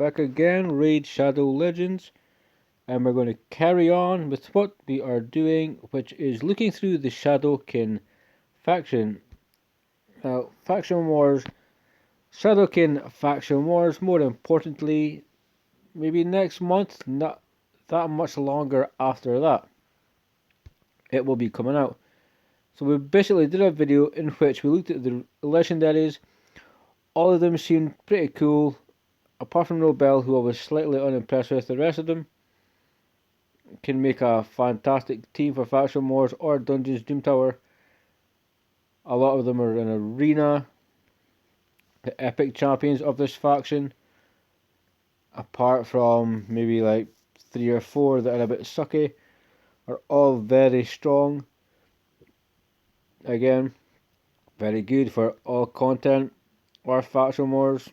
back again, Raid Shadow Legends, and we're going to carry on with what we are doing, which is looking through the shadowkin faction. Now, Faction Wars, Shadowkin Faction Wars, more importantly, maybe next month, not that much longer after that, it will be coming out. So we basically did a video in which we looked at the legendaries. All of them seemed pretty cool, apart from Nobel, who I was slightly unimpressed with. The rest of them can make a fantastic team for Faction Wars or Dungeons Doom Tower. A lot of them are in Arena, the epic champions of this faction, apart from maybe like 3 or 4 that are a bit sucky, are all very strong. Again, very good for all content or Faction Wars,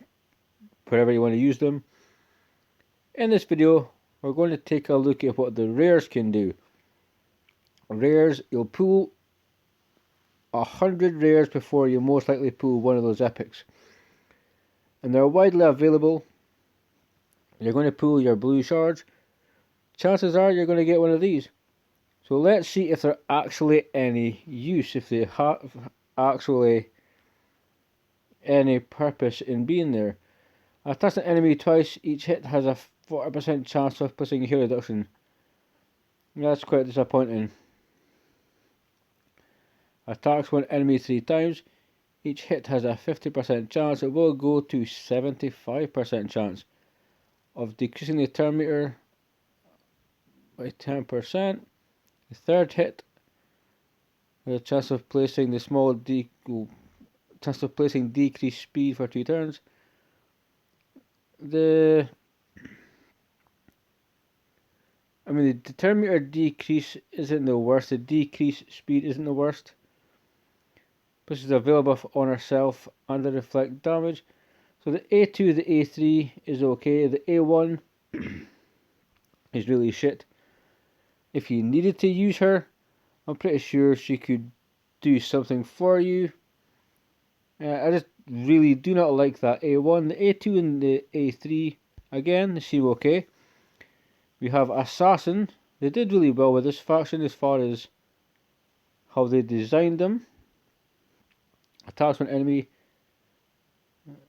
wherever you want to use them. In this video, we're going to take a look at what the rares can do. Rares, you'll pull 100 rares before you most likely pull one of those epics. And they're widely available. You're going to pull your blue shards. Chances are you're going to get one of these. So let's see if they're actually any use, if they have actually any purpose in being there. Attacks an enemy twice, each hit has a 40% chance of placing a hero reduction. That's quite disappointing. Attacks one enemy 3 times, each hit has a 50% chance. It will go to 75% chance of decreasing the turn meter by 10%. The third hit, the chance of placing decreased speed for 2 turns. The turn meter decrease isn't the worst. The decrease speed isn't the worst. This is available on herself and the reflect damage. So the A2, the A3 is okay. The A1 is really shit. If you needed to use her, I'm pretty sure she could do something for you. I just really do not like that A1. The A2 and the A3, again, they seem okay. We have Assassin. They did really well with this faction as far as how they designed them. Attacks one enemy,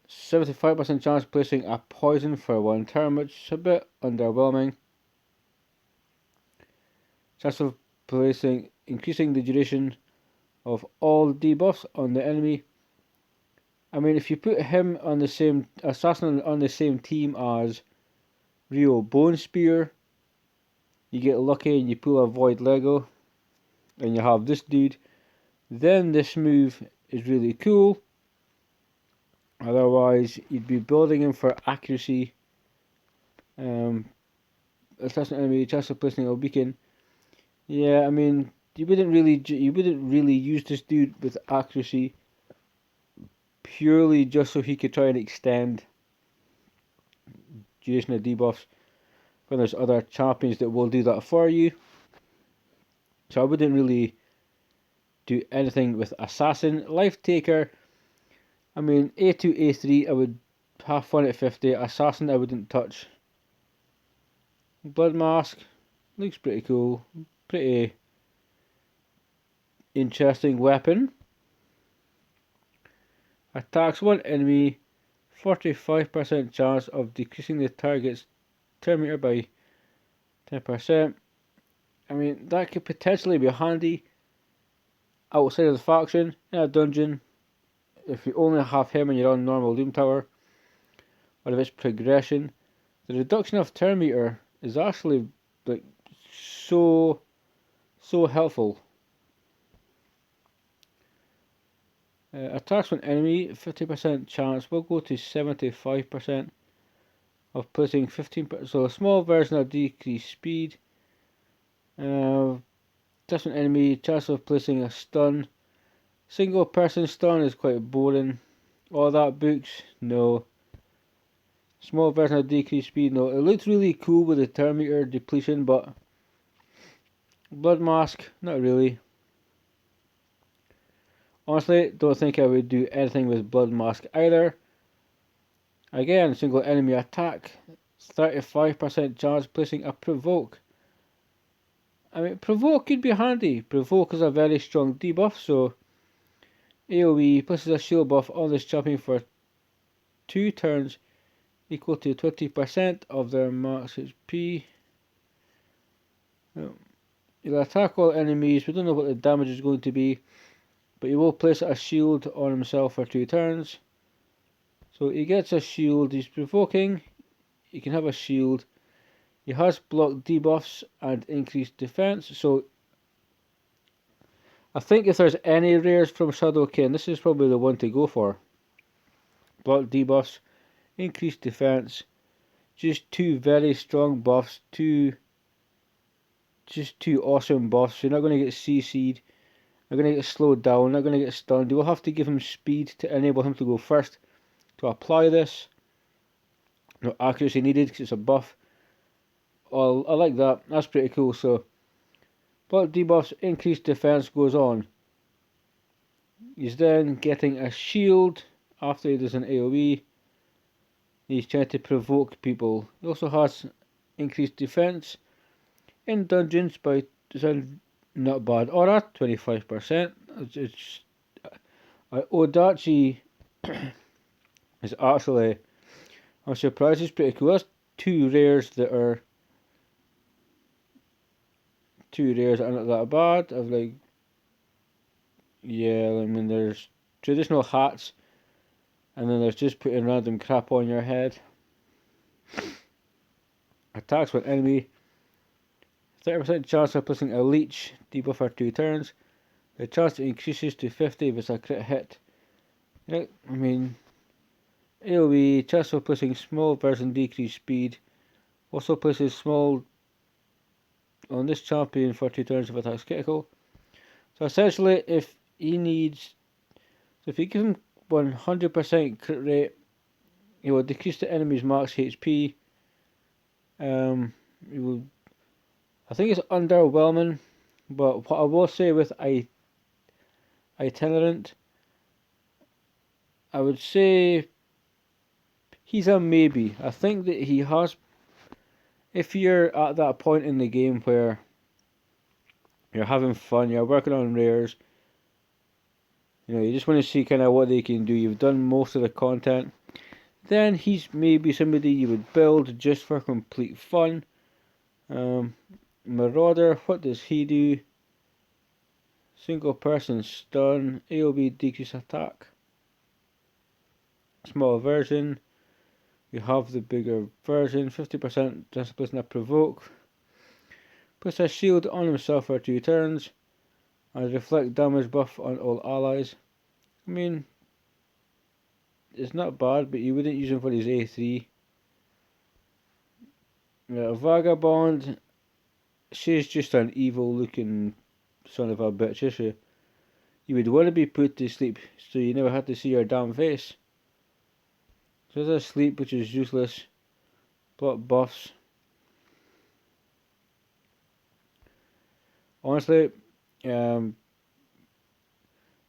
75% chance of placing a poison for 1 turn, which is a bit underwhelming. Chance of increasing the duration of all debuffs on the enemy. I mean, if you put him on the same Assassin on the same team as Rio Bone Spear, you get lucky and you pull a Void Lego, and you have this dude. Then this move is really cool. Otherwise, you'd be building him for accuracy. Assassin enemy, chance of placing a beacon. Yeah, I mean, you wouldn't really use this dude with accuracy purely just so he could try and extend duration of debuffs when there's other champions that will do that for you. So I wouldn't really do anything with Assassin. Life Taker, I mean, A2, A3 I would have fun at 50. Assassin I wouldn't touch. Blood Mask looks pretty cool. Pretty interesting weapon. Attacks one enemy, 45% chance of decreasing the target's turn meter by 10%. I mean, that could potentially be handy outside of the faction, in a dungeon, if you only have him and you're on normal Doom Tower, or if it's progression. The reduction of turn meter is actually like so helpful. Attacks one enemy, 50% chance will go to 75% of placing 15%. So a small version of decreased speed. Attacks one enemy, chance of placing a stun. Single person stun is quite boring. All that books, no. Small version of decreased speed, no. It looks really cool with the turn meter depletion, but Blood Mask, not really. Honestly, don't think I would do anything with Blood Mask either. Again, single enemy attack, 35% chance placing a provoke. I mean, provoke could be handy. Provoke is a very strong debuff, so AoE places a shield buff on this champion for 2 turns, equal to 20% of their max HP. You'll attack all enemies. We don't know what the damage is going to be, but he will place a shield on himself for 2 turns. So he gets a shield. He's provoking. He can have a shield. He has block debuffs and increased defense. So I think if there's any rares from Shadowkin, this is probably the one to go for. Block debuffs, increased defense, just 2 very strong buffs, just 2 awesome buffs. You're not going to get CC'd, not going to get slowed down, not going to get stunned. You will have to give him speed to enable him to go first to apply this. No accuracy needed because it's a buff. Oh, I like that, that's pretty cool. So block debuffs, increased defense goes on. He's then getting a shield after he does an AoE. He's trying to provoke people. He also has increased defense in dungeons by not bad. Aura 25%. It's Odachi is actually, I'm surprised it's pretty cool. That's 2 rares that are not that bad. Of like, yeah, I mean there's traditional hats, and then there's just putting random crap on your head. Attacks with enemy. 30% chance of placing a leech debuff for 2 turns. The chance increases to 50 if it's a crit hit. I mean, AoE, chance of placing small version decreased speed. Also places small on this champion for 2 turns if attacks critical. So essentially, if he needs, so if you give him 100% crit rate, he will decrease the enemy's max HP. He will, I think it's underwhelming, but what I will say with Itinerant, I would say he's a maybe. I think that he has, if you're at that point in the game where you're having fun, you're working on rares, you know, you just want to see kind of what they can do, you've done most of the content, then he's maybe somebody you would build just for complete fun. Marauder, what does he do? Single person stun, AoB decrease attack. Small version. You have the bigger version, 50% chance of placing a provoke. Puts a shield on himself for 2 turns. And reflect damage buff on all allies. I mean, it's not bad, but you wouldn't use him for his A3. Vagabond, she's just an evil looking son of a bitch, is she? You would want to be put to sleep so you never had to see her damn face. So there's a sleep, which is useless. Block buffs. Honestly, there's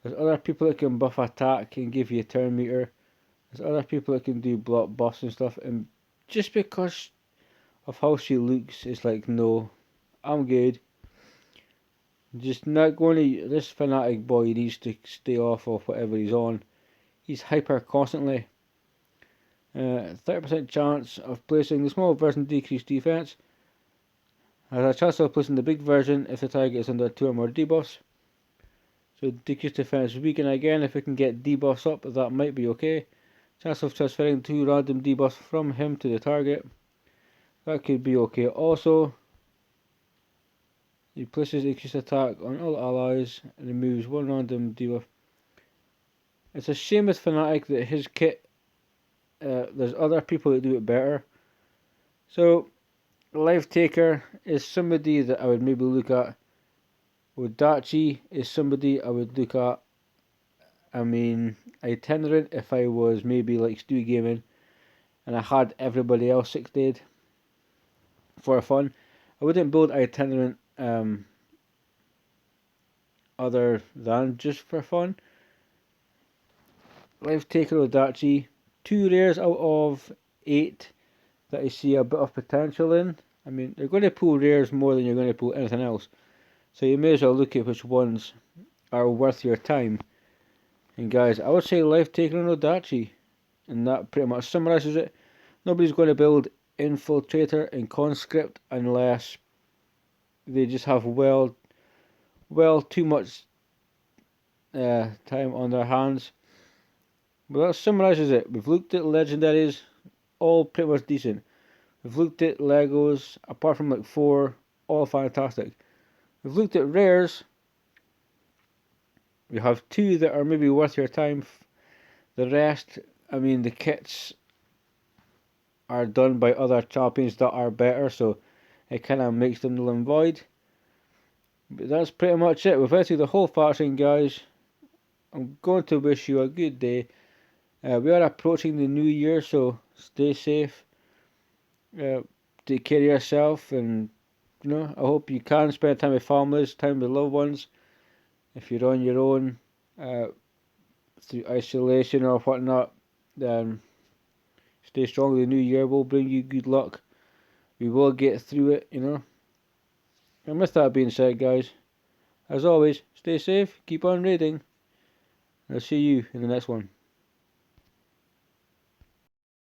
other people that can buff attack and give you a turn meter. There's other people that can do block buffs and stuff, and just because of how she looks, it's like, no, I'm good. Just not going to, this fanatic boy needs to stay off of whatever he's on. He's hyper constantly. 30% chance of placing the small version decreased defense. Has a chance of placing the big version if the target is under 2 or more debuffs. So decreased defense weaken again. If we can get debuffs up, that might be okay. Chance of transferring 2 random debuffs from him to the target. That could be okay also. He places increased attack on all allies and removes 1 random debuff. It's a shame with Fnatic that his kit, there's other people that do it better. So, Life Taker is somebody that I would maybe look at. Odachi is somebody I would look at. I mean, Itinerant if I was maybe like Stu Gaming and I had everybody else 6 dead for fun. I wouldn't build Itinerant other than just for fun. Life Taker Odachi, 2 rares out of 8 that I see a bit of potential in. I mean, you're going to pull rares more than you're going to pull anything else. So you may as well look at which ones are worth your time. And guys, I would say Life Taker and Odachi. And that pretty much summarizes it. Nobody's going to build Infiltrator and Conscript unless they just have well too much time on their hands. But that summarizes it. We've looked at legendaries, all pretty much decent. We've looked at Legos, apart from like 4, all fantastic. We've looked at rares. We have 2 that are maybe worth your time. The rest, I mean, the kits are done by other champions that are better, so it kind of makes them null and void. But that's pretty much it. We've went through the whole faction, guys. I'm going to wish you a good day. We are approaching the new year, so stay safe. Take care of yourself, and I hope you can spend time with families, time with loved ones. If you're on your own, through isolation or whatnot, then stay strong. The new year will bring you good luck. We will get through it, And with that being said, guys, as always, stay safe, keep on raiding. I'll see you in the next one.